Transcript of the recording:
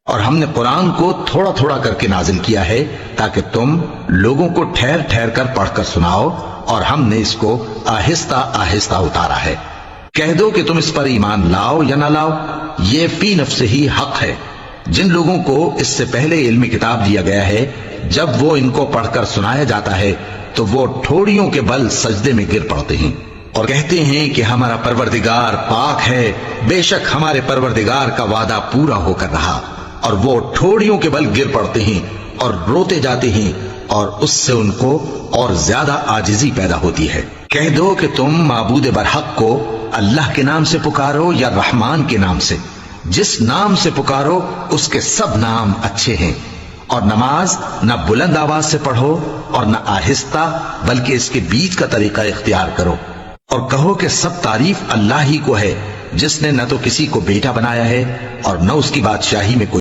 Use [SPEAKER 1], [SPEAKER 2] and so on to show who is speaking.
[SPEAKER 1] اور ہم نے قرآن کو تھوڑا تھوڑا کر کے نازل کیا ہے تاکہ تم لوگوں کو ٹھہر ٹھہر کر پڑھ کر سناؤ، اور ہم نے اس کو آہستہ آہستہ اتارا ہے۔ کہہ دو کہ تم اس پر ایمان لاؤ یا نہ لاؤ، یہ فی نفسہ ہی حق ہے۔ جن لوگوں کو اس سے پہلے علمی کتاب دیا گیا ہے، جب وہ ان کو پڑھ کر سنایا جاتا ہے تو وہ ٹھوڑیوں کے بل سجدے میں گر پڑتے ہیں اور کہتے ہیں کہ ہمارا پروردگار پاک ہے، بے شک ہمارے پروردگار کا وعدہ پورا ہو کر رہا، اور وہ ٹھوڑیوں کے بل گر پڑتے ہیں اور روتے جاتے ہیں، اور اس سے ان کو اور زیادہ عاجزی پیدا ہوتی ہے۔ کہہ دو کہ تم معبود برحق کو اللہ کے نام سے پکارو یا رحمان کے نام سے، جس نام سے پکارو اس کے سب نام اچھے ہیں، اور نماز نہ بلند آواز سے پڑھو اور نہ آہستہ، بلکہ اس کے بیچ کا طریقہ اختیار کرو، اور کہو کہ سب تعریف اللہ ہی کو ہے، جس نے نہ تو کسی کو بیٹا بنایا ہے اور نہ اس کی بادشاہی میں کوئی